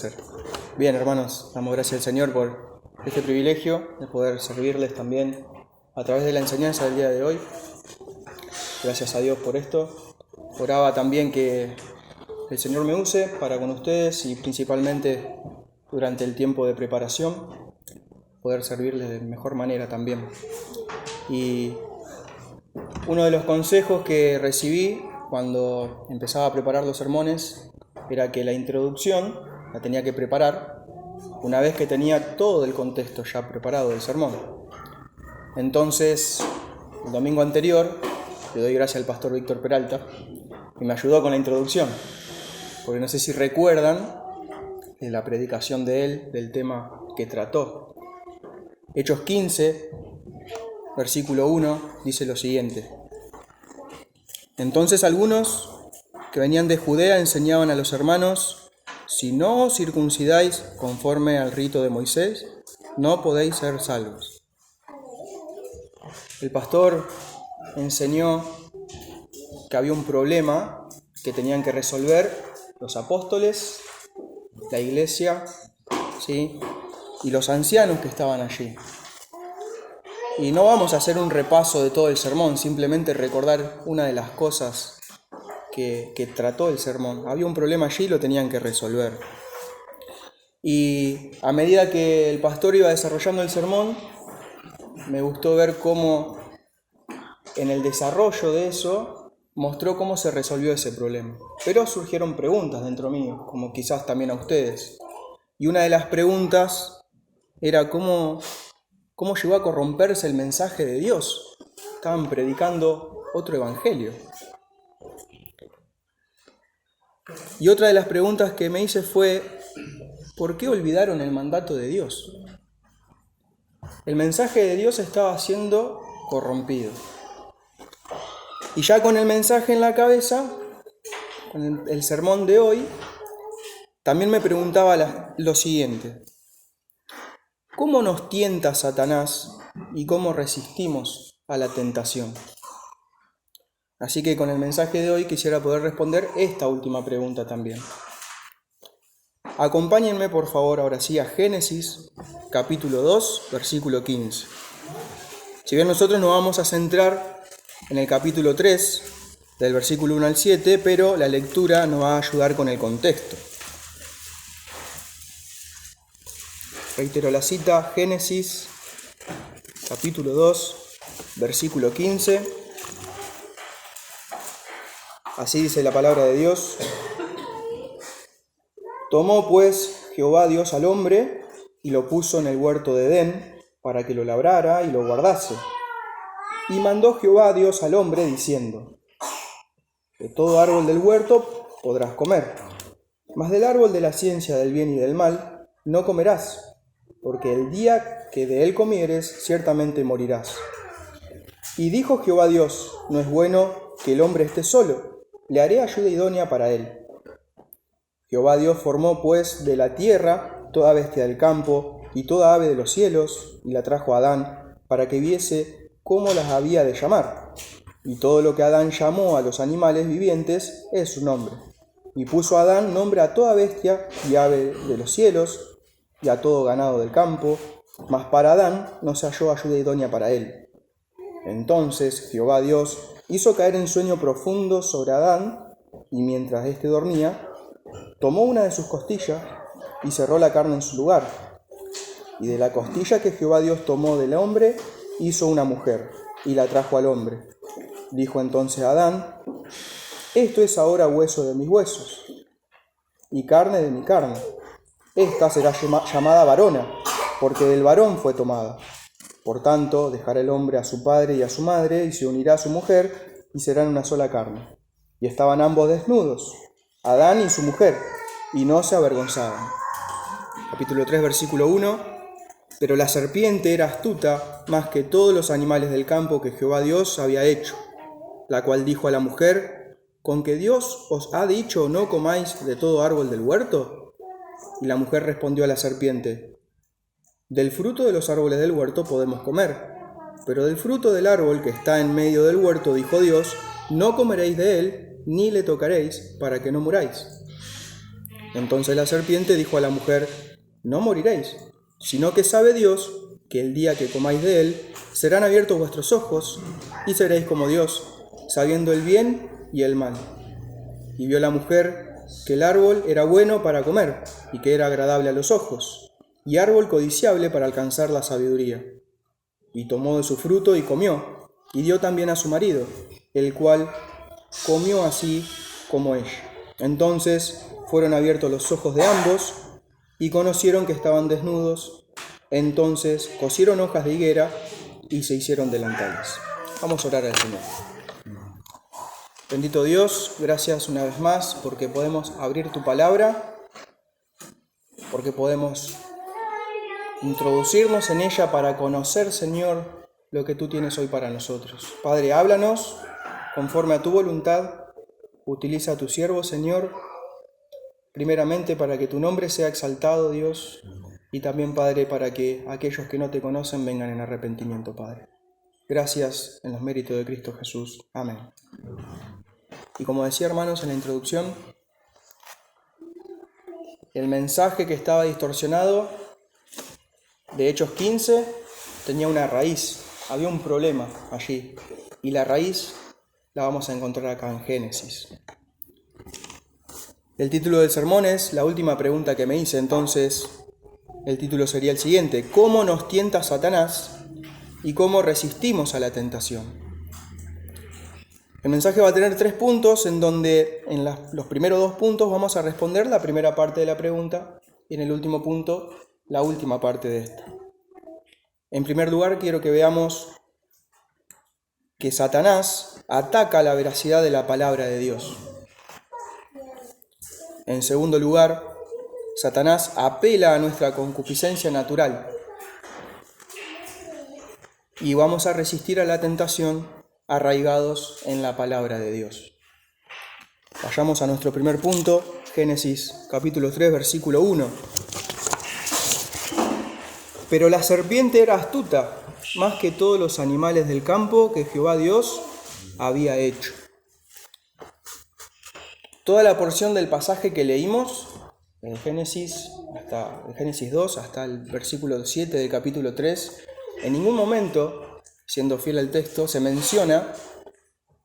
hacer. Bien, hermanos, damos gracias al Señor por este privilegio de poder servirles también a través de la enseñanza del día de hoy. Gracias a Dios por esto. Oraba también que el Señor me use para con ustedes y principalmente durante el tiempo de preparación, poder servirles de mejor manera también. Y uno de los consejos que recibí cuando empezaba a preparar los sermones era que la introducción la tenía que preparar una vez que tenía todo el contexto ya preparado del sermón. Entonces, el domingo anterior, le doy gracias al pastor Víctor Peralta, que me ayudó con la introducción, porque no sé si recuerdan la predicación de él del tema que trató. Hechos 15, versículo 1, dice lo siguiente: Entonces algunos que venían de Judea enseñaban a los hermanos: si no os circuncidáis conforme al rito de Moisés, no podéis ser salvos. El pastor enseñó que había un problema que tenían que resolver los apóstoles, la iglesia, ¿sí?, y los ancianos que estaban allí. Y no vamos a hacer un repaso de todo el sermón, simplemente recordar una de las cosas que trató el sermón. Había un problema allí y lo tenían que resolver. Y a medida que el pastor iba desarrollando el sermón, me gustó ver cómo en el desarrollo de eso mostró cómo se resolvió ese problema. Pero surgieron preguntas dentro mío, como quizás también a ustedes. Y una de las preguntas era cómo llegó a corromperse el mensaje de Dios. Estaban predicando otro evangelio. Y otra de las preguntas que me hice fue: ¿por qué olvidaron el mandato de Dios? El mensaje de Dios estaba siendo corrompido. Y ya con el mensaje en la cabeza, con el sermón de hoy, también me preguntaba lo siguiente: ¿cómo nos tienta Satanás y cómo resistimos a la tentación? Así que con el mensaje de hoy quisiera poder responder esta última pregunta también. Acompáñenme por favor ahora sí a Génesis capítulo 2, versículo 15. Si bien nosotros nos vamos a centrar en el capítulo 3, del versículo 1 al 7, pero la lectura nos va a ayudar con el contexto. Reitero la cita: Génesis capítulo 2, versículo 15. Así dice la palabra de Dios: Tomó pues Jehová Dios al hombre y lo puso en el huerto de Edén para que lo labrara y lo guardase. Y mandó Jehová Dios al hombre diciendo: de todo árbol del huerto podrás comer, mas del árbol de la ciencia del bien y del mal no comerás, porque el día que de él comieres ciertamente morirás. Y dijo Jehová Dios: no es bueno que el hombre esté solo, le haré ayuda idónea para él. Jehová Dios formó pues de la tierra toda bestia del campo y toda ave de los cielos, y la trajo a Adán para que viese cómo las había de llamar. Y todo lo que Adán llamó a los animales vivientes es su nombre. Y puso Adán nombre a toda bestia y ave de los cielos y a todo ganado del campo, mas para Adán no se halló ayuda idónea para él. Entonces Jehová Dios hizo caer en sueño profundo sobre Adán, y mientras éste dormía, tomó una de sus costillas y cerró la carne en su lugar. Y de la costilla que Jehová Dios tomó del hombre, hizo una mujer, y la trajo al hombre. Dijo entonces Adán: esto es ahora hueso de mis huesos, y carne de mi carne. Esta será llamada varona, porque del varón fue tomada. Por tanto, dejará el hombre a su padre y a su madre, y se unirá a su mujer, y serán una sola carne. Y estaban ambos desnudos, Adán y su mujer, y no se avergonzaban. Capítulo 3, versículo 1. Pero la serpiente era astuta más que todos los animales del campo que Jehová Dios había hecho, la cual dijo a la mujer: ¿con que Dios os ha dicho no comáis de todo árbol del huerto? Y la mujer respondió a la serpiente: del fruto de los árboles del huerto podemos comer, pero del fruto del árbol que está en medio del huerto, dijo Dios, no comeréis de él, ni le tocaréis, para que no muráis. Entonces la serpiente dijo a la mujer: no moriréis, sino que sabe Dios que el día que comáis de él, serán abiertos vuestros ojos, y seréis como Dios, sabiendo el bien y el mal. Y vio la mujer que el árbol era bueno para comer, y que era agradable a los ojos, y árbol codiciable para alcanzar la sabiduría. Y tomó de su fruto y comió, y dio también a su marido, el cual comió así como ella. Entonces fueron abiertos los ojos de ambos, y conocieron que estaban desnudos. Entonces cosieron hojas de higuera y se hicieron delantales. Vamos a orar al Señor. Bendito Dios, gracias una vez más porque podemos abrir tu palabra, porque podemos introducirnos en ella para conocer, Señor, lo que tú tienes hoy para nosotros. Padre, háblanos conforme a tu voluntad. Utiliza a tu siervo, Señor, primeramente para que tu nombre sea exaltado, Dios, y también, Padre, para que aquellos que no te conocen vengan en arrepentimiento, Padre. Gracias en los méritos de Cristo Jesús. Amén. Y como decía, hermanos, en la introducción, el mensaje que estaba distorsionado de Hechos 15 tenía una raíz, había un problema allí, y la raíz la vamos a encontrar acá en Génesis. El título del sermón es la última pregunta que me hice, entonces el título sería el siguiente: ¿cómo nos tienta Satanás y cómo resistimos a la tentación? El mensaje va a tener 3 puntos, en donde en los primeros 2 puntos vamos a responder la primera parte de la pregunta y en el último punto la última parte de esta. En primer lugar, quiero que veamos que Satanás ataca la veracidad de la palabra de Dios. En segundo lugar, Satanás apela a nuestra concupiscencia natural. Y vamos a resistir a la tentación arraigados en la palabra de Dios. Vayamos a nuestro primer punto, Génesis capítulo 3, versículo 1. Pero la serpiente era astuta, más que todos los animales del campo que Jehová Dios había hecho. Toda la porción del pasaje que leímos, en Génesis 2 hasta el versículo 7 del capítulo 3, en ningún momento, siendo fiel al texto, se menciona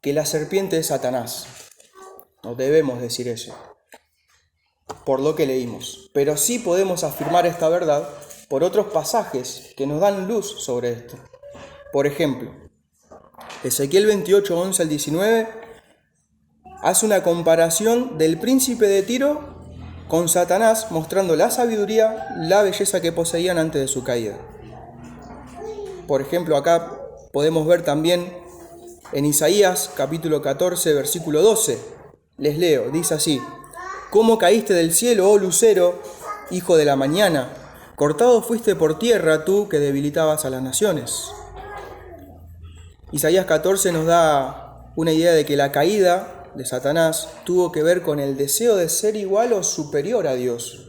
que la serpiente es Satanás. No debemos decir eso, por lo que leímos. Pero sí podemos afirmar esta verdad por otros pasajes que nos dan luz sobre esto. Por ejemplo, Ezequiel 28, 11 al 19, hace una comparación del príncipe de Tiro con Satanás, mostrando la sabiduría, la belleza que poseían antes de su caída. Por ejemplo, acá podemos ver también en Isaías capítulo 14, versículo 12. Les leo, dice así: ¿cómo caíste del cielo, oh lucero, hijo de la mañana? Cortado fuiste por tierra, tú que debilitabas a las naciones. Isaías 14 nos da una idea de que la caída de Satanás tuvo que ver con el deseo de ser igual o superior a Dios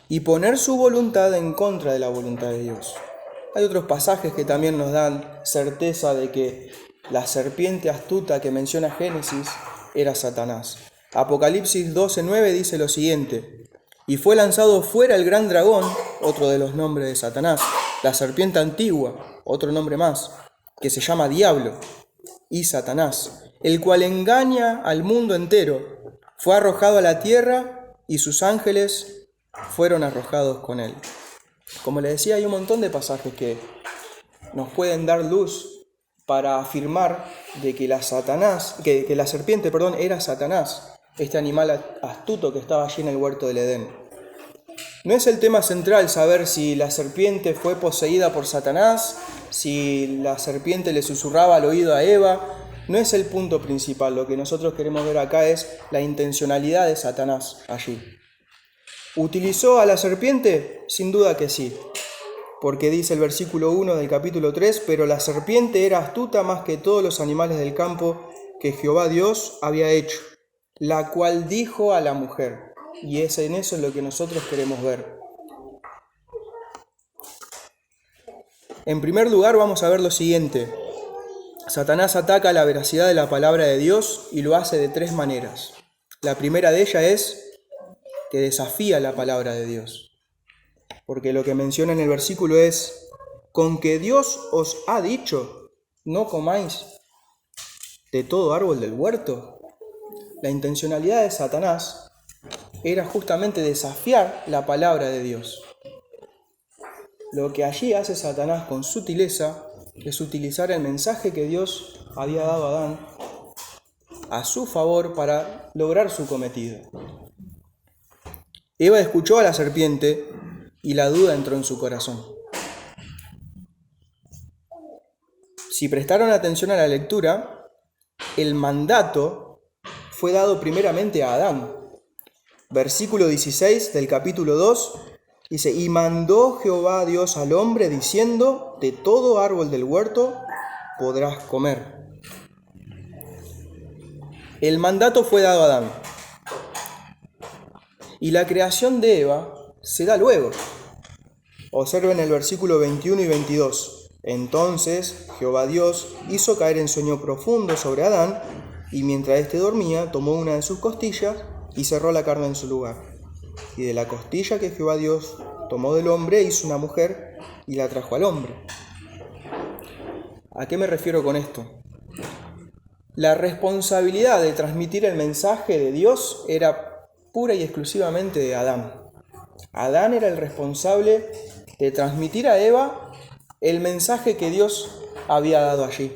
y poner su voluntad en contra de la voluntad de Dios. Hay otros pasajes que también nos dan certeza de que la serpiente astuta que menciona Génesis era Satanás. Apocalipsis 12:9 dice lo siguiente: y fue lanzado fuera el gran dragón, otro de los nombres de Satanás, la serpiente antigua, otro nombre más, que se llama Diablo y Satanás, el cual engaña al mundo entero. Fue arrojado a la tierra y sus ángeles fueron arrojados con él. Como les decía, hay un montón de pasajes que nos pueden dar luz para afirmar de que la serpiente era Satanás, este animal astuto que estaba allí en el huerto del Edén. No es el tema central saber si la serpiente fue poseída por Satanás, si la serpiente le susurraba al oído a Eva. No es el punto principal. Lo que nosotros queremos ver acá es la intencionalidad de Satanás allí. ¿Utilizó a la serpiente? Sin duda que sí, porque dice el versículo 1 del capítulo 3, pero la serpiente era astuta más que todos los animales del campo que Jehová Dios había hecho, la cual dijo a la mujer. Y es en eso lo que nosotros queremos ver. En primer lugar vamos a ver lo siguiente. Satanás ataca la veracidad de la palabra de Dios y lo hace de 3 maneras. La primera de ellas es que desafía la palabra de Dios. Porque lo que menciona en el versículo es, con que Dios os ha dicho, no comáis de todo árbol del huerto. La intencionalidad de Satanás era justamente desafiar la palabra de Dios. Lo que allí hace Satanás con sutileza es utilizar el mensaje que Dios había dado a Adán a su favor para lograr su cometido. Eva escuchó a la serpiente y la duda entró en su corazón. Si prestaron atención a la lectura, el mandato fue dado primeramente a Adán. Versículo 16 del capítulo 2 dice, y mandó Jehová Dios al hombre diciendo, de todo árbol del huerto podrás comer. El mandato fue dado a Adán. Y la creación de Eva se da luego. Observen el versículo 21 y 22. Entonces Jehová Dios hizo caer en sueño profundo sobre Adán, y mientras éste dormía, tomó una de sus costillas y cerró la carne en su lugar. Y de la costilla que Jehová Dios tomó del hombre, hizo una mujer y la trajo al hombre. ¿A qué me refiero con esto? La responsabilidad de transmitir el mensaje de Dios era pura y exclusivamente de Adán. Adán era el responsable de transmitir a Eva el mensaje que Dios había dado allí.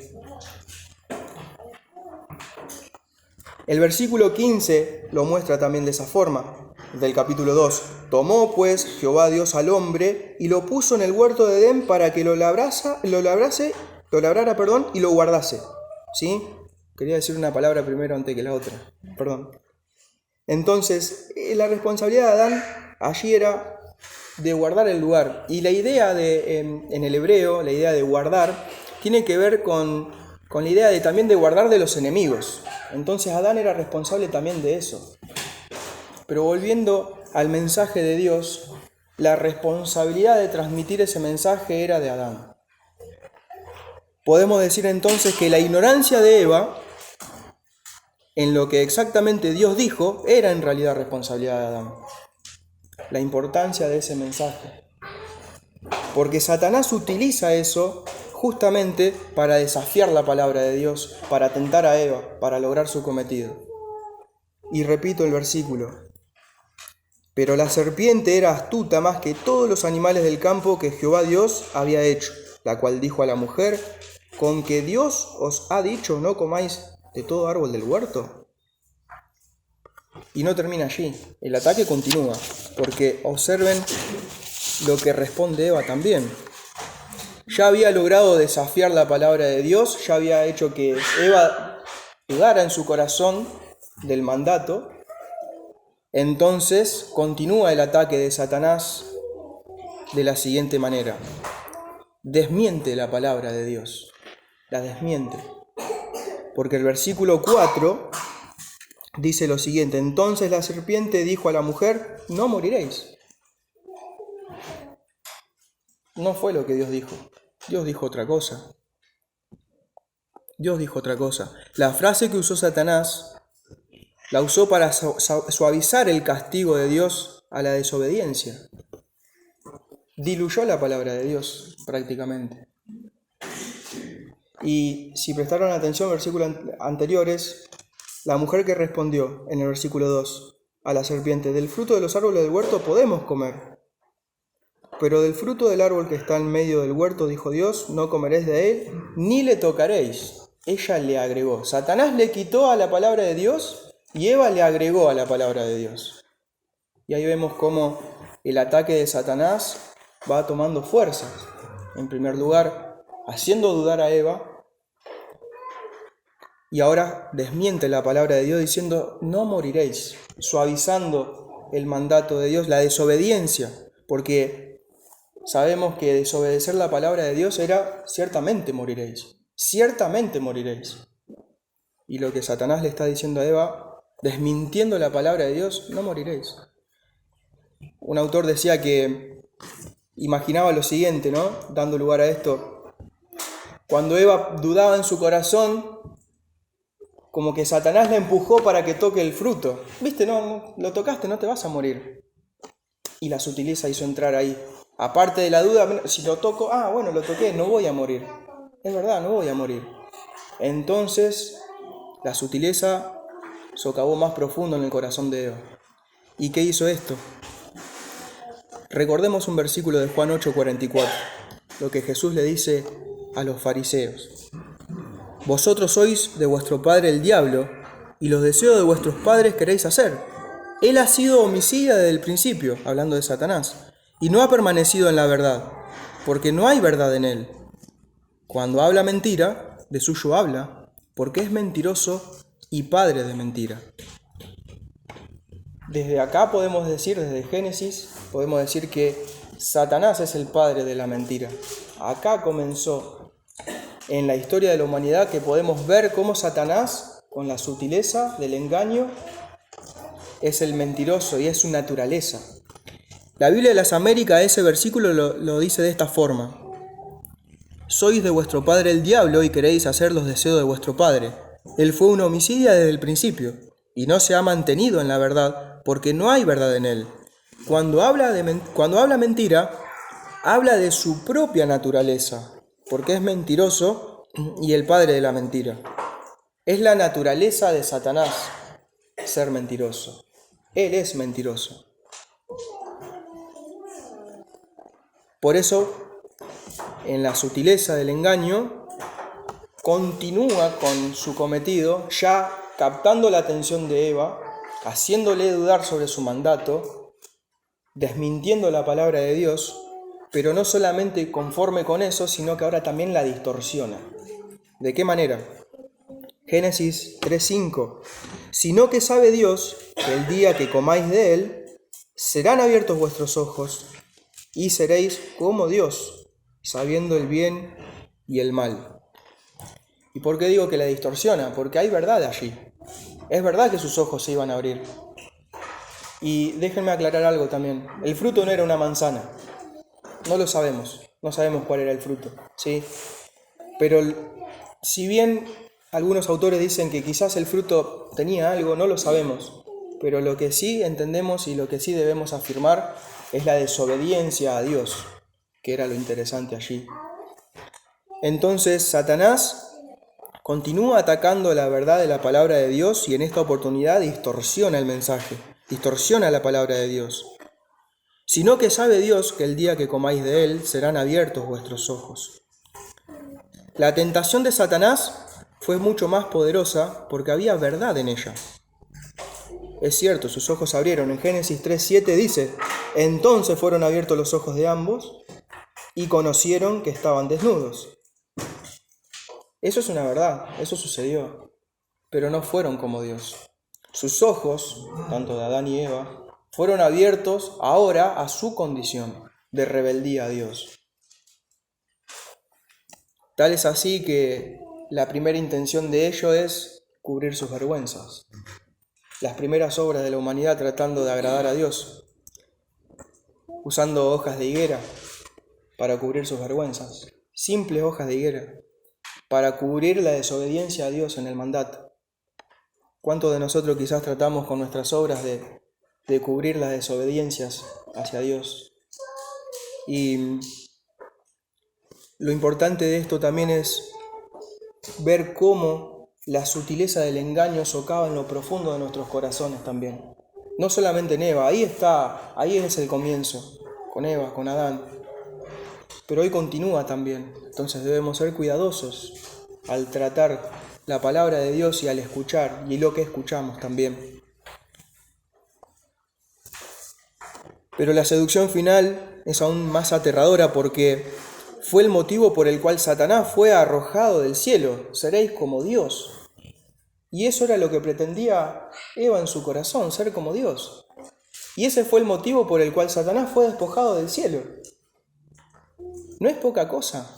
El versículo 15 lo muestra también de esa forma, del capítulo 2. Tomó pues Jehová Dios al hombre y lo puso en el huerto de Edén para que lo labrara y lo guardase. ¿Sí? Quería decir una palabra primero antes que la otra. Perdón. Entonces, la responsabilidad de Adán allí era de guardar el lugar. Y la idea en el hebreo, la idea de guardar, tiene que ver con la idea también de guardar de los enemigos. Entonces Adán era responsable también de eso. Pero volviendo al mensaje de Dios, la responsabilidad de transmitir ese mensaje era de Adán. Podemos decir entonces que la ignorancia de Eva en lo que exactamente Dios dijo era en realidad responsabilidad de Adán. La importancia de ese mensaje. Porque Satanás utiliza eso justamente para desafiar la palabra de Dios, para tentar a Eva, para lograr su cometido. Y repito el versículo. Pero la serpiente era astuta más que todos los animales del campo que Jehová Dios había hecho, la cual dijo a la mujer, ¿con que Dios os ha dicho no comáis de todo árbol del huerto? Y no termina allí, el ataque continúa, porque observen lo que responde Eva también. Ya había logrado desafiar la palabra de Dios, ya había hecho que Eva dudara en su corazón del mandato. Entonces continúa el ataque de Satanás de la siguiente manera. Desmiente la palabra de Dios, la desmiente. Porque el versículo 4 dice lo siguiente, entonces la serpiente dijo a la mujer, no moriréis. No fue lo que Dios dijo. Dios dijo otra cosa. Dios dijo otra cosa. La frase que usó Satanás la usó para suavizar el castigo de Dios a la desobediencia. Diluyó la palabra de Dios prácticamente. Y si prestaron atención a versículos anteriores, la mujer que respondió en el versículo 2 a la serpiente, del fruto de los árboles del huerto podemos comer, pero del fruto del árbol que está en medio del huerto, dijo Dios, no comeréis de él, ni le tocaréis. Ella le agregó. Satanás le quitó a la palabra de Dios y Eva le agregó a la palabra de Dios. Y ahí vemos cómo el ataque de Satanás va tomando fuerzas. En primer lugar, haciendo dudar a Eva, y ahora desmiente la palabra de Dios diciendo, no moriréis, suavizando el mandato de Dios, la desobediencia, porque sabemos que desobedecer la palabra de Dios era ciertamente moriréis. Y lo que Satanás le está diciendo a Eva, desmintiendo la palabra de Dios, no moriréis. Un autor decía que imaginaba lo siguiente, ¿no? Dando lugar a esto. Cuando Eva dudaba en su corazón, como que Satanás la empujó para que toque el fruto. ¿Viste? No, lo tocaste, no te vas a morir. Y la sutileza hizo entrar ahí. Aparte de la duda, si lo toco, bueno, lo toqué, no voy a morir. Es verdad, no voy a morir. Entonces, la sutileza socavó más profundo en el corazón de Eva. ¿Y qué hizo esto? Recordemos un versículo de Juan 8:44, lo que Jesús le dice a los fariseos. Vosotros sois de vuestro padre el diablo, y los deseos de vuestros padres queréis hacer. Él ha sido homicida desde el principio, hablando de Satanás, y no ha permanecido en la verdad, porque no hay verdad en él. Cuando habla mentira, de suyo habla, porque es mentiroso y padre de mentira. Desde acá podemos decir, desde Génesis, podemos decir que Satanás es el padre de la mentira. Acá comenzó en la historia de la humanidad que podemos ver cómo Satanás, con la sutileza del engaño, es el mentiroso y es su naturaleza. La Biblia de las Américas, ese versículo lo dice de esta forma. Sois de vuestro padre el diablo y queréis hacer los deseos de vuestro padre. Él fue un homicida desde el principio y no se ha mantenido en la verdad porque no hay verdad en él. Cuando habla mentira, habla de su propia naturaleza, porque es mentiroso y el padre de la mentira. Es la naturaleza de Satanás ser mentiroso. Él es mentiroso. Por eso, en la sutileza del engaño, continúa con su cometido, ya captando la atención de Eva, haciéndole dudar sobre su mandato, desmintiendo la palabra de Dios, pero no solamente conforme con eso, sino que ahora también la distorsiona. ¿De qué manera? Génesis 3:5. Sino que sabe Dios que el día que comáis de él, serán abiertos vuestros ojos y seréis como Dios, sabiendo el bien y el mal. ¿Y por qué digo que la distorsiona? Porque hay verdad allí. Es verdad que sus ojos se iban a abrir. Y déjenme aclarar algo también. El fruto no era una manzana. No lo sabemos. No sabemos cuál era el fruto, ¿sí? Pero si bien algunos autores dicen que quizás el fruto tenía algo, no lo sabemos. Pero lo que sí entendemos y lo que sí debemos afirmar es la desobediencia a Dios, que era lo interesante allí. Entonces, Satanás continúa atacando la verdad de la palabra de Dios y en esta oportunidad distorsiona el mensaje, distorsiona la palabra de Dios. Sino que sabe Dios que el día que comáis de él serán abiertos vuestros ojos. La tentación de Satanás fue mucho más poderosa porque había verdad en ella. Es cierto, sus ojos se abrieron. En Génesis 3:7 dice, entonces fueron abiertos los ojos de ambos y conocieron que estaban desnudos. Eso es una verdad, eso sucedió, pero no fueron como Dios. Sus ojos, tanto de Adán y Eva, fueron abiertos ahora a su condición de rebeldía a Dios. Tal es así que la primera intención de ello es cubrir sus vergüenzas. Las primeras obras de la humanidad tratando de agradar a Dios, usando hojas de higuera para cubrir sus vergüenzas, simples hojas de higuera, para cubrir la desobediencia a Dios en el mandato. ¿Cuántos de nosotros quizás tratamos con nuestras obras de cubrir las desobediencias hacia Dios? Y lo importante de esto también es ver cómo la sutileza del engaño socava en lo profundo de nuestros corazones también. No solamente en Eva, ahí es el comienzo, con Eva, con Adán. Pero hoy continúa también. Entonces debemos ser cuidadosos al tratar la palabra de Dios y al escuchar, y lo que escuchamos también. Pero la seducción final es aún más aterradora porque fue el motivo por el cual Satanás fue arrojado del cielo. Seréis como Dios. Y eso era lo que pretendía Eva en su corazón, ser como Dios. Y ese fue el motivo por el cual Satanás fue despojado del cielo. No es poca cosa,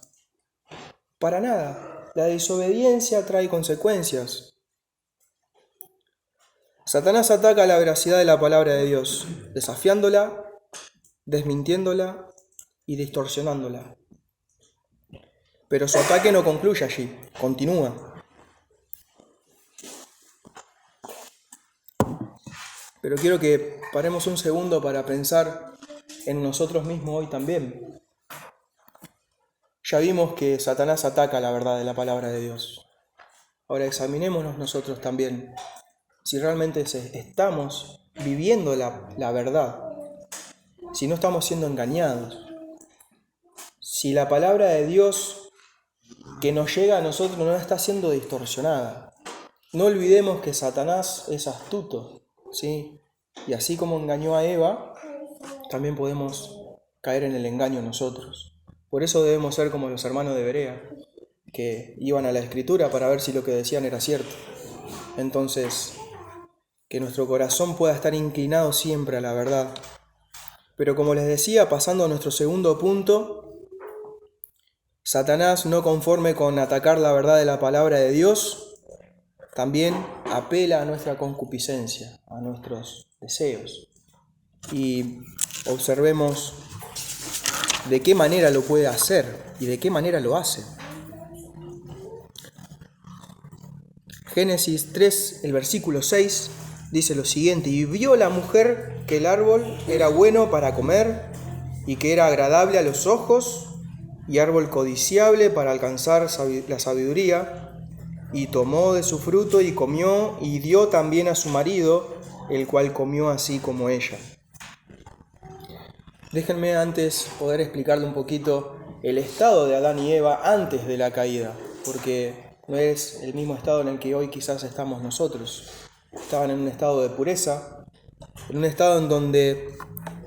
para nada. La desobediencia trae consecuencias. Satanás ataca la veracidad de la palabra de Dios, desafiándola, desmintiéndola y distorsionándola. Pero su ataque no concluye allí, continúa. Pero quiero que paremos un segundo para pensar en nosotros mismos hoy también. Ya vimos que Satanás ataca la verdad de la palabra de Dios. Ahora examinémonos nosotros también si realmente estamos viviendo la verdad, si no estamos siendo engañados, si la palabra de Dios que nos llega a nosotros no está siendo distorsionada. No olvidemos que Satanás es astuto, ¿sí? Y así como engañó a Eva, también podemos caer en el engaño nosotros. Por eso debemos ser como los hermanos de Berea, que iban a la Escritura para ver si lo que decían era cierto. Entonces, que nuestro corazón pueda estar inclinado siempre a la verdad. Pero como les decía, pasando a nuestro segundo punto, Satanás, no conforme con atacar la verdad de la palabra de Dios, también apela a nuestra concupiscencia, a nuestros deseos. Y observemos de qué manera lo puede hacer y de qué manera lo hace. Génesis 3, el versículo 6, dice lo siguiente: y vio la mujer que el árbol era bueno para comer y que era agradable a los ojos y árbol codiciable para alcanzar la sabiduría, y tomó de su fruto y comió y dio también a su marido, el cual comió así como ella. Déjenme antes poder explicarle un poquito el estado de Adán y Eva antes de la caída, porque no es el mismo estado en el que hoy quizás estamos nosotros. Estaban en un estado de pureza, en un estado en donde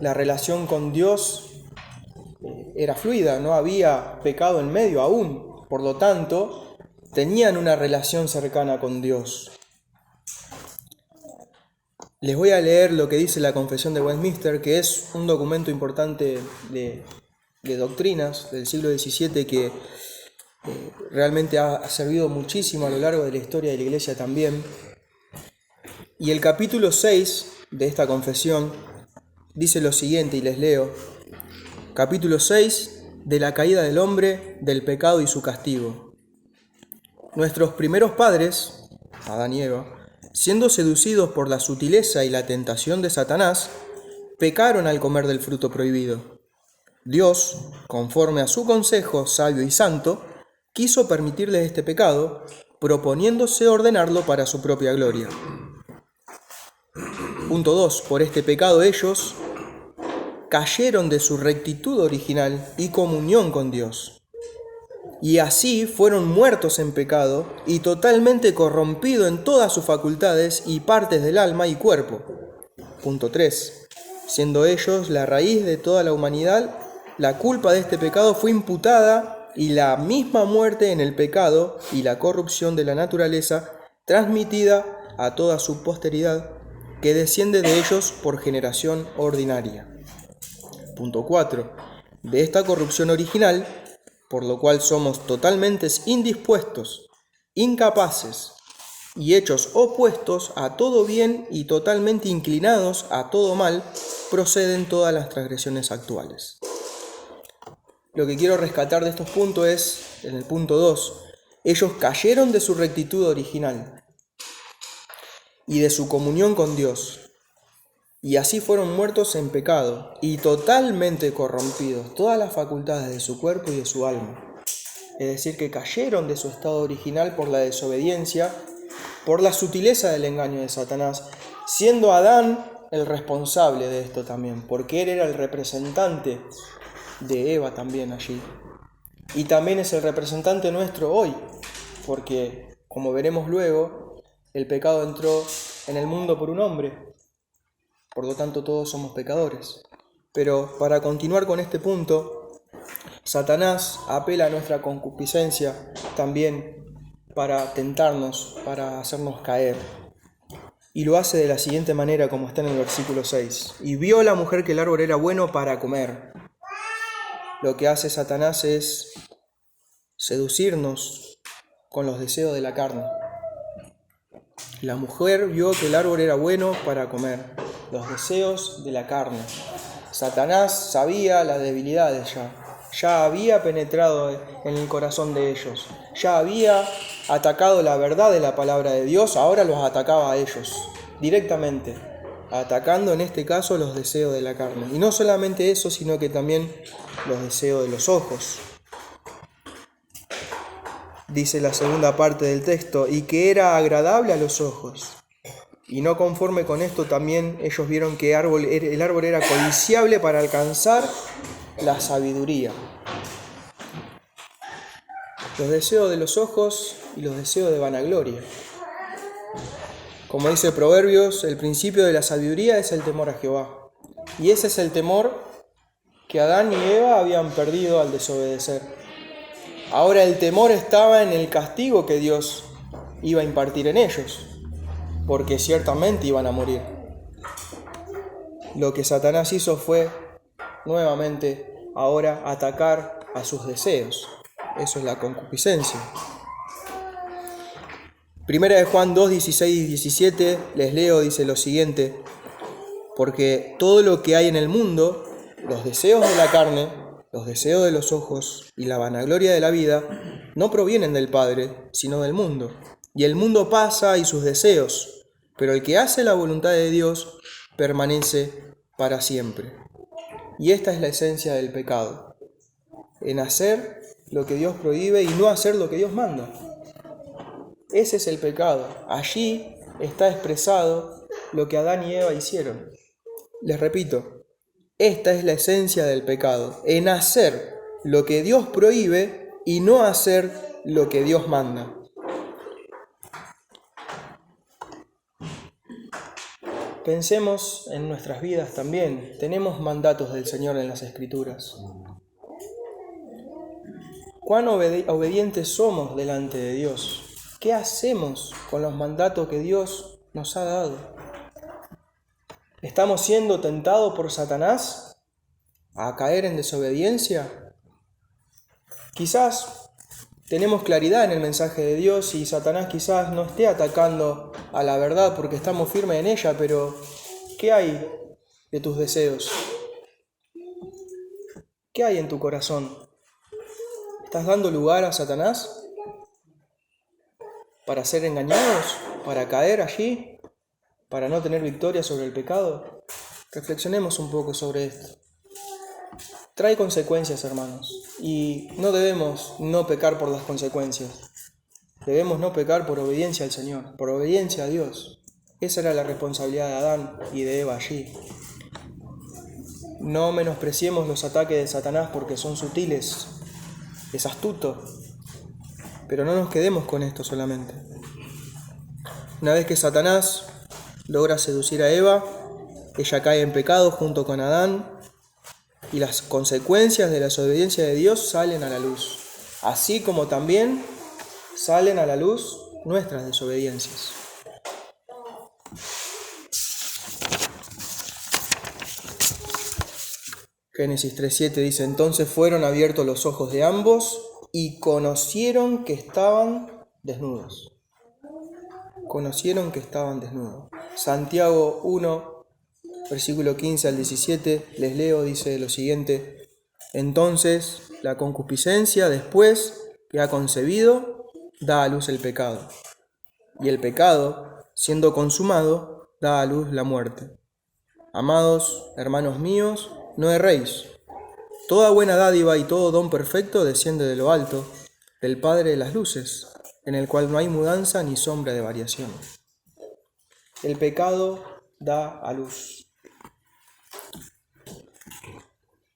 la relación con Dios era fluida, no había pecado en medio aún. Por lo tanto, tenían una relación cercana con Dios. Les voy a leer lo que dice la Confesión de Westminster, que es un documento importante de doctrinas del siglo XVII que realmente ha servido muchísimo a lo largo de la historia de la Iglesia también. Y el capítulo 6 de esta confesión dice lo siguiente, y les leo. Capítulo 6 de la caída del hombre, del pecado y su castigo. Nuestros primeros padres, Adán y Eva, siendo seducidos por la sutileza y la tentación de Satanás, pecaron al comer del fruto prohibido. Dios, conforme a su consejo sabio y santo, quiso permitirles este pecado, proponiéndose ordenarlo para su propia gloria. Punto 2. Por este pecado ellos cayeron de su rectitud original y comunión con Dios. Y así fueron muertos en pecado y totalmente corrompidos en todas sus facultades y partes del alma y cuerpo. Punto 3. Siendo ellos la raíz de toda la humanidad, la culpa de este pecado fue imputada y la misma muerte en el pecado y la corrupción de la naturaleza transmitida a toda su posteridad que desciende de ellos por generación ordinaria. Punto 4. De esta corrupción original, por lo cual somos totalmente indispuestos, incapaces y hechos opuestos a todo bien y totalmente inclinados a todo mal, proceden todas las transgresiones actuales. Lo que quiero rescatar de estos puntos es, en el punto 2, ellos cayeron de su rectitud original y de su comunión con Dios, y así fueron muertos en pecado y totalmente corrompidos todas las facultades de su cuerpo y de su alma. Es decir, que cayeron de su estado original por la desobediencia, por la sutileza del engaño de Satanás, siendo Adán el responsable de esto también, porque él era el representante de Eva también allí. Y también es el representante nuestro hoy, porque, como veremos luego, el pecado entró en el mundo por un hombre. Por lo tanto, todos somos pecadores. Pero para continuar con este punto, Satanás apela a nuestra concupiscencia también para tentarnos, para hacernos caer. Y lo hace de la siguiente manera, como está en el versículo 6. Y vio la mujer que el árbol era bueno para comer. Lo que hace Satanás es seducirnos con los deseos de la carne. La mujer vio que el árbol era bueno para comer, los deseos de la carne. Satanás sabía las debilidades ya había penetrado en el corazón de ellos, ya había atacado la verdad de la palabra de Dios, ahora los atacaba a ellos directamente. atacando en este caso los deseos de la carne. Y no solamente eso, sino que también los deseos de los ojos. Dice la segunda parte del texto, y que era agradable a los ojos. Y no conforme con esto, también ellos vieron que el árbol era codiciable para alcanzar la sabiduría. Los deseos de los ojos y los deseos de vanagloria. Como dice Proverbios, el principio de la sabiduría es el temor a Jehová. Y ese es el temor que Adán y Eva habían perdido al desobedecer. Ahora el temor estaba en el castigo que Dios iba a impartir en ellos, porque ciertamente iban a morir. Lo que Satanás hizo fue, nuevamente, ahora atacar a sus deseos. Eso es la concupiscencia. Primera de Juan 2, 16 y 17, les leo, dice lo siguiente: porque todo lo que hay en el mundo, los deseos de la carne, los deseos de los ojos y la vanagloria de la vida, no provienen del Padre, sino del mundo. Y el mundo pasa y sus deseos, pero el que hace la voluntad de Dios permanece para siempre. Y esta es la esencia del pecado, en hacer lo que Dios prohíbe y no hacer lo que Dios manda. Ese es el pecado. Allí está expresado lo que Adán y Eva hicieron. Les repito, esta es la esencia del pecado, en hacer lo que Dios prohíbe y no hacer lo que Dios manda. Pensemos en nuestras vidas también. Tenemos mandatos del Señor en las Escrituras. ¿Cuán obedientes somos delante de Dios? ¿Qué hacemos con los mandatos que Dios nos ha dado? ¿Estamos siendo tentados por Satanás a caer en desobediencia? Quizás tenemos claridad en el mensaje de Dios y Satanás quizás no esté atacando a la verdad porque estamos firmes en ella, pero ¿qué hay de tus deseos? ¿Qué hay en tu corazón? ¿Estás dando lugar a Satanás para ser engañados, para caer allí, para no tener victoria sobre el pecado? Reflexionemos un poco sobre esto. Trae consecuencias, hermanos, y no debemos no pecar por las consecuencias. Debemos no pecar por obediencia al Señor, por obediencia a Dios. Esa era la responsabilidad de Adán y de Eva allí. No menospreciemos los ataques de Satanás porque son sutiles, es astuto, pero no nos quedemos con esto solamente. Una vez que Satanás logra seducir a Eva, ella cae en pecado junto con Adán y las consecuencias de la desobediencia de Dios salen a la luz, así como también salen a la luz nuestras desobediencias. Génesis 3:7 dice: entonces fueron abiertos los ojos de ambos y conocieron que estaban desnudos. Conocieron que estaban desnudos. Santiago 1, versículo 15 al 17, les leo, dice lo siguiente: entonces la concupiscencia, después que ha concebido, da a luz el pecado. Y el pecado, siendo consumado, da a luz la muerte. Amados hermanos míos, no erréis. Toda buena dádiva y todo don perfecto desciende de lo alto, del Padre de las luces, en el cual no hay mudanza ni sombra de variación. El pecado da a luz.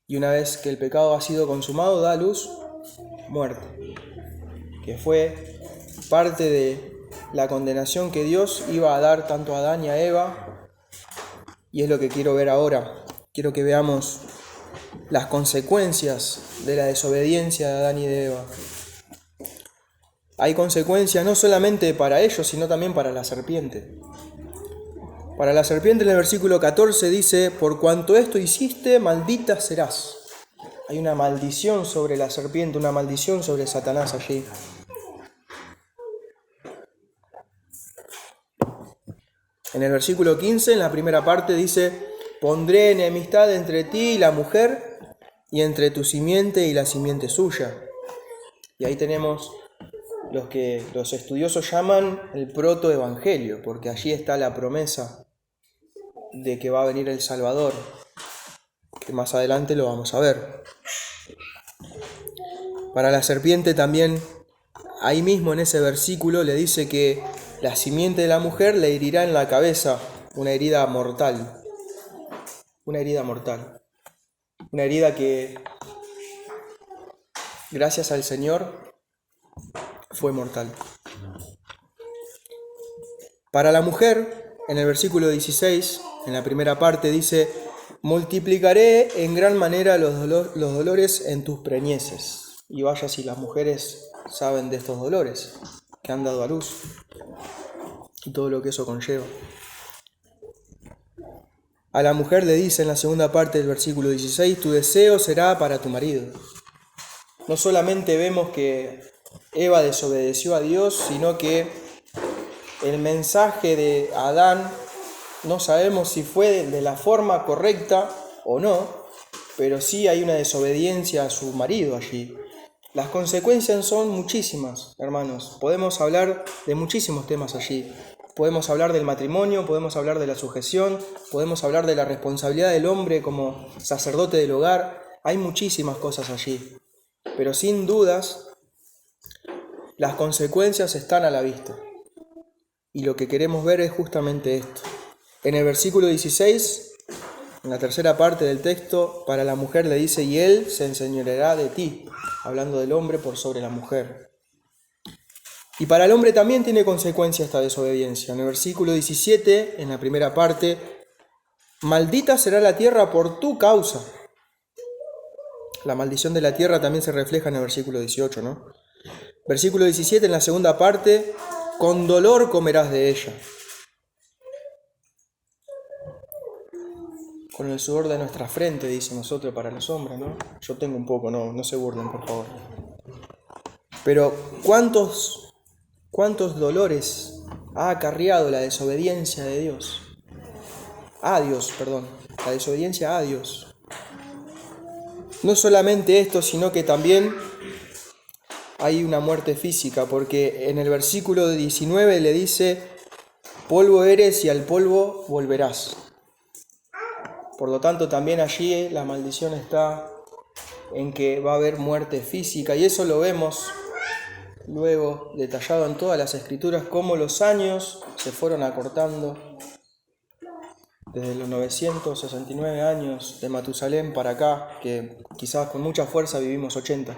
Y una vez que el pecado ha sido consumado, da a luz muerte, que fue parte de la condenación que Dios iba a dar tanto a Adán y a Eva, y es lo que quiero ver ahora. Quiero que veamos las consecuencias de la desobediencia de Adán y de Eva. Hay consecuencias no solamente para ellos, sino también para la serpiente. Para la serpiente en el versículo 14 dice: por cuanto esto hiciste, maldita serás. Hay una maldición sobre la serpiente, una maldición sobre Satanás allí. En el versículo 15, en la primera parte dice: pondré enemistad entre ti y la mujer, y entre tu simiente y la simiente suya. Y ahí tenemos los que los estudiosos llaman el protoevangelio, porque allí está la promesa de que va a venir el Salvador, que más adelante lo vamos a ver. Para la serpiente también, ahí mismo en ese versículo le dice que la simiente de la mujer le herirá en la cabeza una herida mortal. Una herida mortal. Una herida que, gracias al Señor, fue mortal. Para la mujer, en el versículo 16, en la primera parte, dice: multiplicaré en gran manera los dolores en tus preñeces. Y vaya si las mujeres saben de estos dolores que han dado a luz y todo lo que eso conlleva. A la mujer le dice en la segunda parte del versículo 16: tu deseo será para tu marido. No solamente vemos que Eva desobedeció a Dios, sino que el mensaje de Adán no sabemos si fue de la forma correcta o no, pero sí hay una desobediencia a su marido allí. Las consecuencias son muchísimas, hermanos. Podemos hablar de muchísimos temas allí. Podemos hablar del matrimonio, podemos hablar de la sujeción, podemos hablar de la responsabilidad del hombre como sacerdote del hogar. Hay muchísimas cosas allí. Pero sin dudas, las consecuencias están a la vista. Y lo que queremos ver es justamente esto. En el versículo 16, en la tercera parte del texto, para la mujer le dice: y él se enseñoreará de ti, hablando del hombre por sobre la mujer. Y para el hombre también tiene consecuencia esta desobediencia. En el versículo 17, en la primera parte: maldita será la tierra por tu causa. La maldición de la tierra también se refleja en el versículo 18, ¿no? Versículo 17, en la segunda parte: con dolor comerás de ella. Con el sudor de nuestra frente, dice nosotros para los hombres, ¿no? Yo tengo un poco, no se burlen, por favor. Pero ¿cuántos dolores ha acarreado la desobediencia de Dios? A Dios, perdón. La desobediencia a Dios. No solamente esto, sino que también hay una muerte física, porque en el versículo 19 le dice: polvo eres y al polvo volverás. Por lo tanto, también allí la maldición está en que va a haber muerte física, y eso lo vemos luego detallado en todas las Escrituras, cómo los años se fueron acortando desde los 969 años de Matusalén para acá, que quizás con mucha fuerza vivimos 80.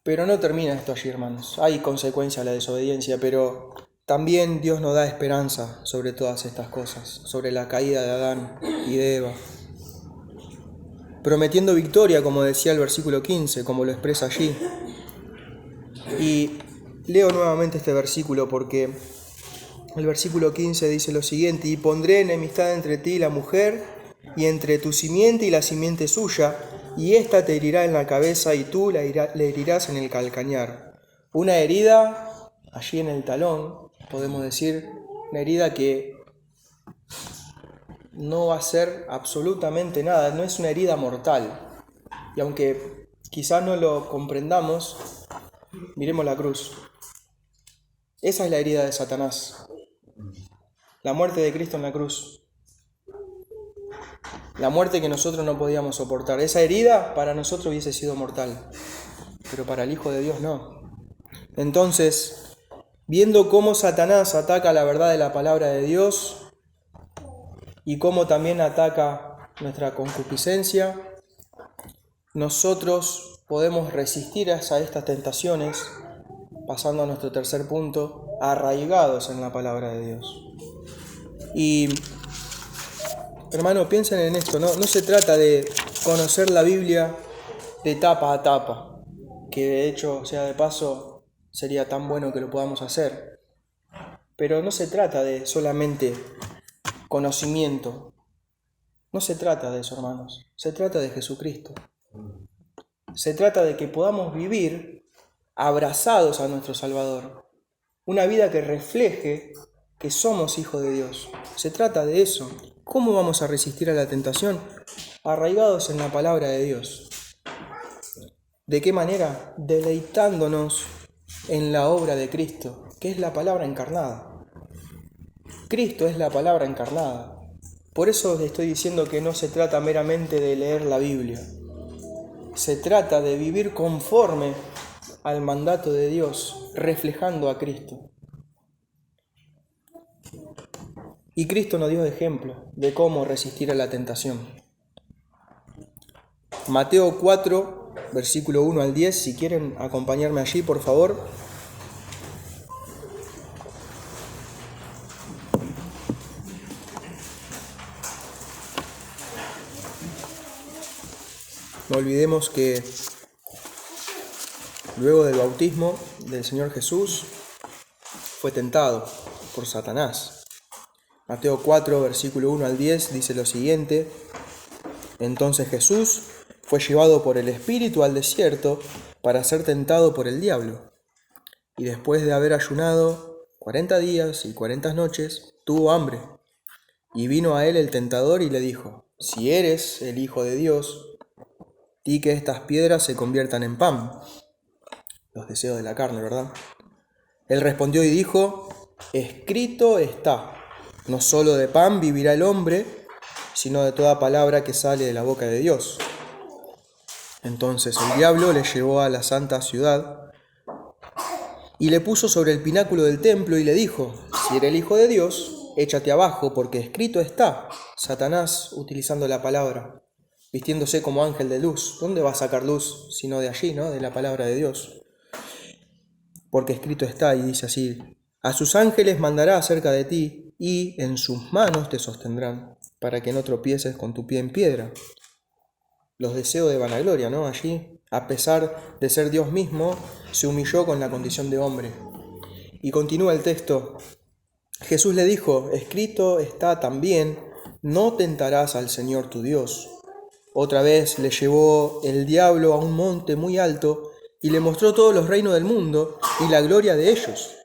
Pero no termina esto allí, hermanos. Hay consecuencia a la desobediencia, pero también Dios nos da esperanza sobre todas estas cosas, sobre la caída de Adán y de Eva, prometiendo victoria, como decía el versículo 15, como lo expresa allí. Y leo nuevamente este versículo porque el versículo 15 dice lo siguiente: y pondré enemistad entre ti y la mujer, y entre tu simiente y la simiente suya, y ésta te herirá en la cabeza y tú le herirás en el calcañar. Una herida allí en el talón, podemos decir, una herida que no va a hacer absolutamente nada, no es una herida mortal. Y aunque quizás no lo comprendamos, miremos la cruz. Esa es la herida de Satanás. La muerte de Cristo en la cruz. La muerte que nosotros no podíamos soportar. Esa herida para nosotros hubiese sido mortal, pero para el Hijo de Dios no. Entonces, viendo cómo Satanás ataca la verdad de la palabra de Dios y cómo también ataca nuestra concupiscencia, nosotros podemos resistir a estas tentaciones, pasando a nuestro tercer punto, arraigados en la palabra de Dios. Y, hermano, piensen en esto, no se trata de conocer la Biblia de tapa a tapa, que de hecho, sea de paso, sería tan bueno que lo podamos hacer. Pero no se trata de solamente conocimiento. No se trata de eso, hermanos. Se trata de Jesucristo. Se trata de que podamos vivir abrazados a nuestro Salvador. Una vida que refleje que somos hijos de Dios. Se trata de eso. ¿Cómo vamos a resistir a la tentación? Arraigados en la palabra de Dios. ¿De qué manera? Deleitándonos en la obra de Cristo, que es la palabra encarnada. Cristo es la palabra encarnada. Por eso les estoy diciendo que no se trata meramente de leer la Biblia. Se trata de vivir conforme al mandato de Dios, reflejando a Cristo. Y Cristo nos dio ejemplo de cómo resistir a la tentación. Mateo 4, versículo 1 al 10, si quieren acompañarme allí, por favor. No olvidemos que luego del bautismo del Señor Jesús fue tentado por Satanás. Mateo 4, versículo 1 al 10 dice lo siguiente: Entonces Jesús fue llevado por el Espíritu al desierto para ser tentado por el diablo. Y después de haber ayunado 40 días y 40 noches, tuvo hambre. Y vino a él el tentador y le dijo: Si eres el Hijo de Dios, di que estas piedras se conviertan en pan. Los deseos de la carne, ¿verdad? Él respondió y dijo: Escrito está, no solo de pan vivirá el hombre, sino de toda palabra que sale de la boca de Dios. Entonces el diablo le llevó a la santa ciudad y le puso sobre el pináculo del templo y le dijo: Si eres el Hijo de Dios, échate abajo, porque escrito está. Satanás, utilizando la palabra, vistiéndose como ángel de luz. ¿Dónde va a sacar luz sino de allí, ¿no? De la palabra de Dios. Porque escrito está, y dice así: A sus ángeles mandará acerca de ti, y en sus manos te sostendrán, para que no tropieces con tu pie en piedra. Los deseos de vanagloria, ¿no? Allí, a pesar de ser Dios mismo, se humilló con la condición de hombre. Y continúa el texto. Jesús le dijo: Escrito está también, no tentarás al Señor tu Dios. Otra vez le llevó el diablo a un monte muy alto y le mostró todos los reinos del mundo y la gloria de ellos.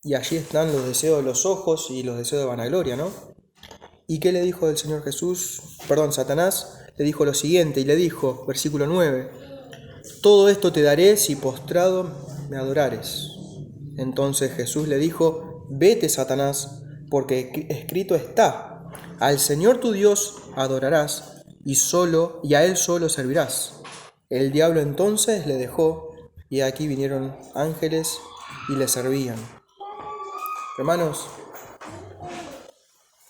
Y allí están los deseos de los ojos y los deseos de vanagloria, ¿no? ¿Y qué le dijo el Señor Jesús? Satanás le dijo lo siguiente, y le dijo, versículo 9, Todo esto te daré si postrado me adorares. Entonces Jesús le dijo: Vete, Satanás, porque escrito está: Al Señor tu Dios adorarás, y a Él solo servirás. El diablo entonces le dejó, y aquí vinieron ángeles y le servían. Hermanos,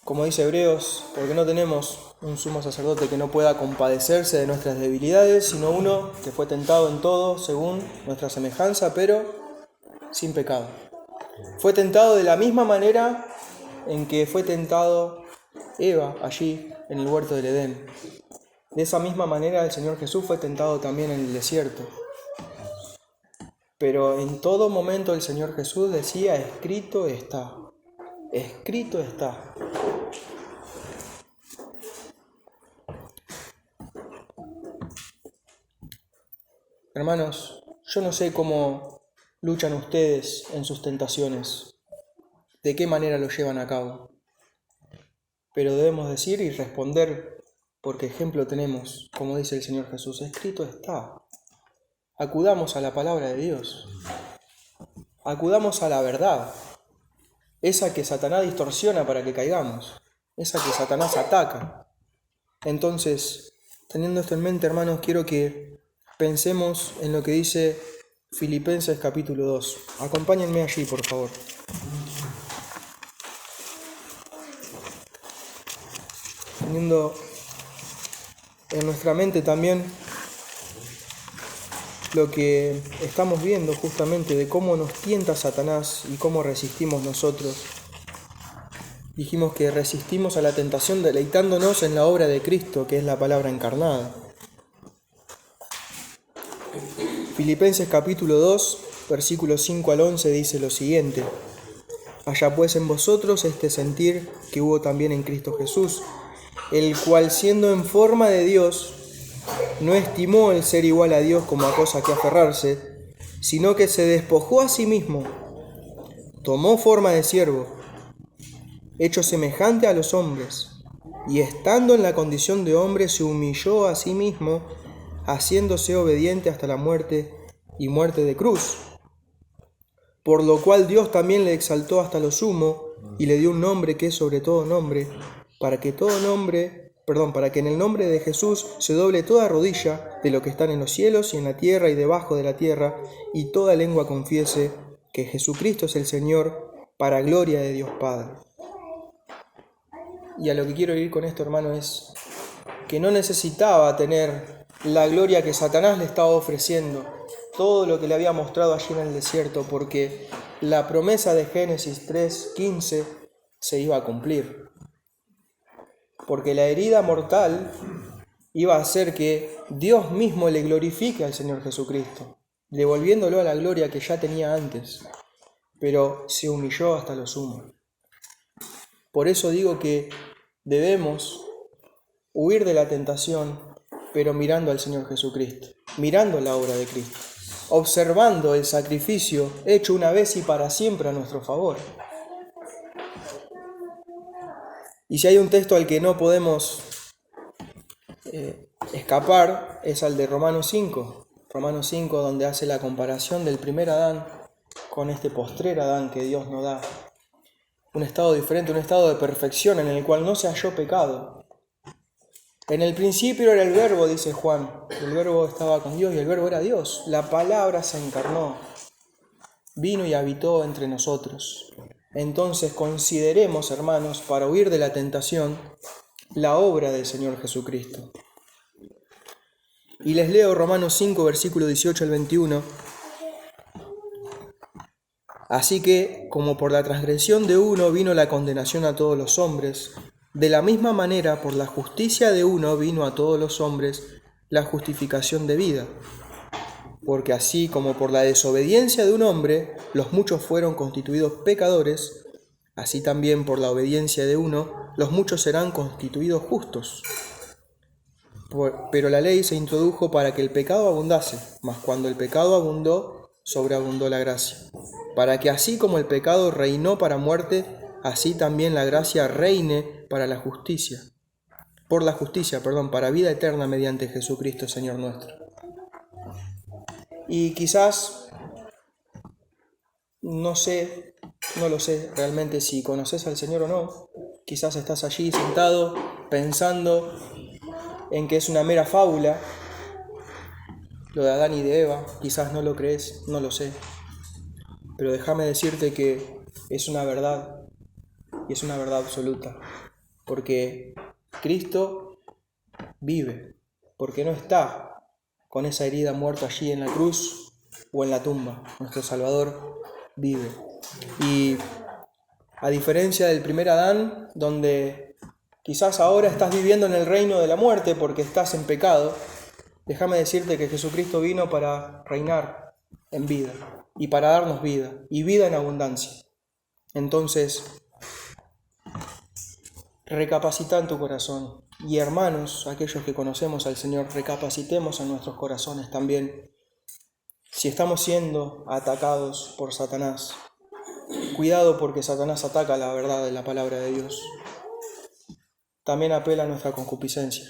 como dice Hebreos, porque no tenemos un sumo sacerdote que no pueda compadecerse de nuestras debilidades, sino uno que fue tentado en todo según nuestra semejanza, pero sin pecado. Fue tentado de la misma manera en que fue tentado Eva allí en el huerto del Edén. De esa misma manera el Señor Jesús fue tentado también en el desierto. Pero en todo momento el Señor Jesús decía: escrito está, escrito está. Hermanos, yo no sé cómo luchan ustedes en sus tentaciones, de qué manera lo llevan a cabo, pero debemos decir y responder, porque ejemplo tenemos, como dice el Señor Jesús: escrito está. Acudamos a la palabra de Dios, acudamos a la verdad, esa que Satanás distorsiona para que caigamos, esa que Satanás ataca. Entonces, teniendo esto en mente, hermanos, quiero que pensemos en lo que dice Filipenses capítulo 2. Acompáñenme allí, por favor. Teniendo en nuestra mente también lo que estamos viendo justamente de cómo nos tienta Satanás y cómo resistimos nosotros. Dijimos que resistimos a la tentación deleitándonos en la obra de Cristo, que es la palabra encarnada. Filipenses capítulo 2, versículos 5 al 11 dice lo siguiente: Haya pues en vosotros este sentir que hubo también en Cristo Jesús, el cual, siendo en forma de Dios, no estimó el ser igual a Dios como a cosa que aferrarse, sino que se despojó a sí mismo, tomó forma de siervo, hecho semejante a los hombres, y estando en la condición de hombre se humilló a sí mismo, haciéndose obediente hasta la muerte y muerte de cruz. por lo cual Dios también le exaltó hasta lo sumo y le dio un nombre que es sobre todo nombre, para que en el nombre de Jesús se doble toda rodilla de lo que están en los cielos y en la tierra y debajo de la tierra, y toda lengua confiese que Jesucristo es el Señor, para gloria de Dios Padre. Y a lo que quiero ir con esto, hermano, es que no necesitaba tener la gloria que Satanás le estaba ofreciendo, todo lo que le había mostrado allí en el desierto, porque la promesa de Génesis 3:15 se iba a cumplir. Porque la herida mortal iba a hacer que Dios mismo le glorifique al Señor Jesucristo, devolviéndolo a la gloria que ya tenía antes, pero se humilló hasta lo sumo. Por eso digo que debemos huir de la tentación, pero mirando al Señor Jesucristo, mirando la obra de Cristo, observando el sacrificio hecho una vez y para siempre a nuestro favor. Y si hay un texto al que no podemos escapar, es al de Romanos 5, donde hace la comparación del primer Adán con este postrer Adán que Dios nos da. Un estado diferente, un estado de perfección en el cual no se halló pecado. En el principio era el Verbo, dice Juan. El Verbo estaba con Dios y el Verbo era Dios. La palabra se encarnó, vino y habitó entre nosotros. Entonces consideremos, hermanos, para huir de la tentación, la obra del Señor Jesucristo. Y les leo Romanos 5, versículo 18 al 21. Así que, como por la transgresión de uno vino la condenación a todos los hombres, de la misma manera por la justicia de uno vino a todos los hombres la justificación de vida. Porque así como por la desobediencia de un hombre los muchos fueron constituidos pecadores, así también por la obediencia de uno los muchos serán constituidos justos. Pero la ley se introdujo para que el pecado abundase, mas cuando el pecado abundó, sobreabundó la gracia. Para que así como el pecado reinó para muerte, así también la gracia reine para la justicia. Para vida eterna mediante Jesucristo, Señor nuestro. Y quizás, no lo sé realmente si conoces al Señor o no. Quizás estás allí sentado pensando en que es una mera fábula lo de Adán y de Eva. Quizás no lo crees, no lo sé. Pero déjame decirte que es una verdad, y es una verdad absoluta. Porque Cristo vive, porque no está con esa herida muerta allí en la cruz o en la tumba. Nuestro Salvador vive. Y a diferencia del primer Adán, donde quizás ahora estás viviendo en el reino de la muerte porque estás en pecado, déjame decirte que Jesucristo vino para reinar en vida y para darnos vida, y vida en abundancia. Entonces, recapacita en tu corazón. Y hermanos, aquellos que conocemos al Señor, recapacitemos en nuestros corazones también. Si estamos siendo atacados por Satanás, cuidado, porque Satanás ataca la verdad de la palabra de Dios. También apela a nuestra concupiscencia.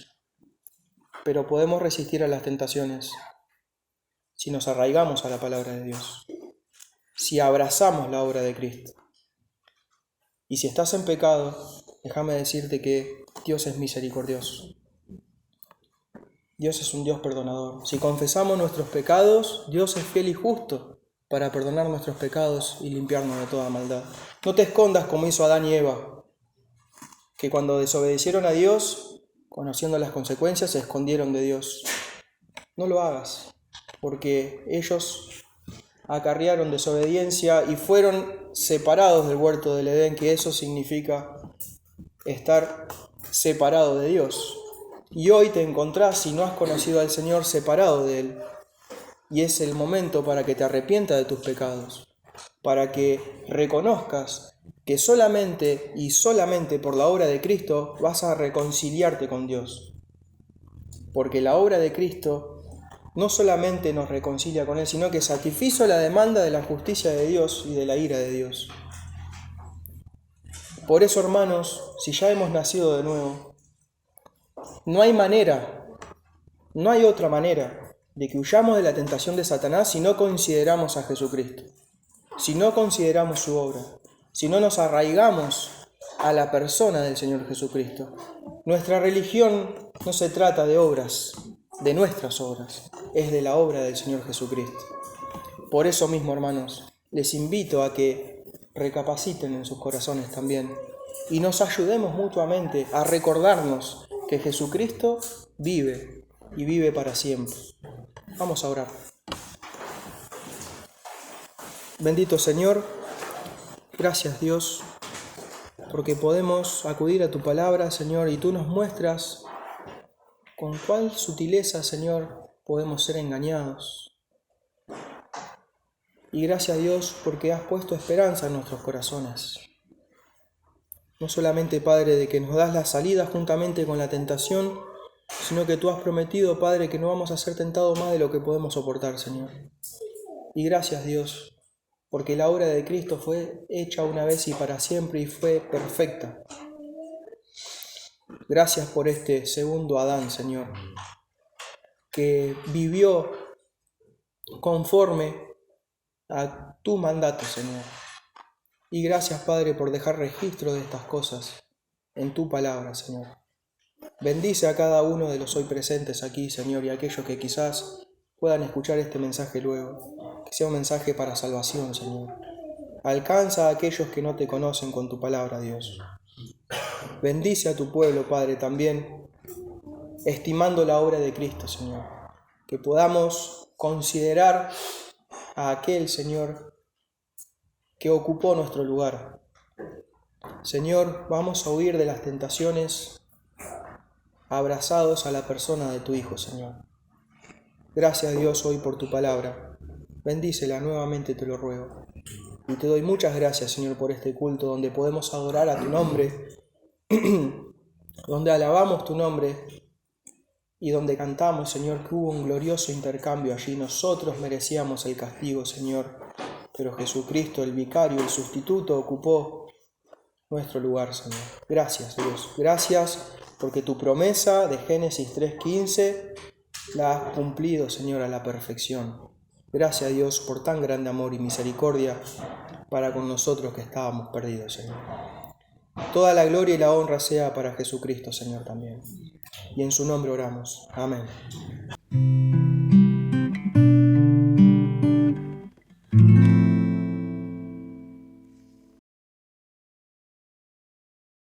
Pero podemos resistir a las tentaciones si nos arraigamos a la palabra de Dios, si abrazamos la obra de Cristo. Y si estás en pecado, déjame decirte que Dios es misericordioso. Dios es un Dios perdonador. Si confesamos nuestros pecados, Dios es fiel y justo para perdonar nuestros pecados y limpiarnos de toda maldad. No te escondas como hizo Adán y Eva, que cuando desobedecieron a Dios, conociendo las consecuencias, se escondieron de Dios. No lo hagas, porque ellos acarrearon desobediencia y fueron separados del huerto del Edén, que eso significa estar separado de Dios. Y hoy te encontrás, si no has conocido al Señor, separado de Él. Y es el momento para que te arrepientas de tus pecados, para que reconozcas que solamente y solamente por la obra de Cristo vas a reconciliarte con Dios. Porque la obra de Cristo no solamente nos reconcilia con Él, sino que satisfizo la demanda de la justicia de Dios y de la ira de Dios. Por eso, hermanos, si ya hemos nacido de nuevo, no hay otra manera de que huyamos de la tentación de Satanás si no consideramos a Jesucristo. si no consideramos su obra, si no nos arraigamos a la persona del Señor Jesucristo. Nuestra religión no se trata de obras, de nuestras obras, es de la obra del Señor Jesucristo. Por eso mismo, hermanos, les invito a que recapaciten en sus corazones también y nos ayudemos mutuamente a recordarnos que Jesucristo vive y vive para siempre. Vamos a orar. Bendito Señor, gracias Dios, porque podemos acudir a tu palabra, Señor, y tú nos muestras con cuál sutileza, Señor, podemos ser engañados. Y gracias a Dios porque has puesto esperanza en nuestros corazones. No solamente, Padre, de que nos das la salida juntamente con la tentación, sino que tú has prometido, Padre, que no vamos a ser tentados más de lo que podemos soportar, Señor. Y gracias, Dios, porque la obra de Cristo fue hecha una vez y para siempre y fue perfecta. Gracias por este segundo Adán, Señor, que vivió conforme a tu mandato, Señor. Y gracias, Padre, por dejar registro de estas cosas en tu palabra, Señor. Bendice a cada uno de los hoy presentes aquí, Señor, y a aquellos que quizás puedan escuchar este mensaje luego, que sea un mensaje para salvación, Señor. Alcanza a aquellos que no te conocen con tu palabra, Dios. Bendice a tu pueblo, Padre, también, estimando la obra de Cristo, Señor. Que podamos considerar a aquel, Señor, que ocupó nuestro lugar. Señor, vamos a huir de las tentaciones abrazados a la persona de tu Hijo, Señor. Gracias, Dios, hoy por tu palabra. Bendícela nuevamente, te lo ruego. Y te doy muchas gracias, Señor, por este culto donde podemos adorar a tu nombre, donde alabamos tu nombre y donde cantamos, Señor, que hubo un glorioso intercambio allí. Nosotros merecíamos el castigo, Señor, pero Jesucristo, el vicario, el sustituto, ocupó nuestro lugar, Señor. Gracias, Dios. Gracias porque tu promesa de Génesis 3:15 la has cumplido, Señor, a la perfección. Gracias, Dios, por tan grande amor y misericordia para con nosotros que estábamos perdidos, Señor. Toda la gloria y la honra sea para Jesucristo, Señor, también. Y en su nombre oramos. Amén.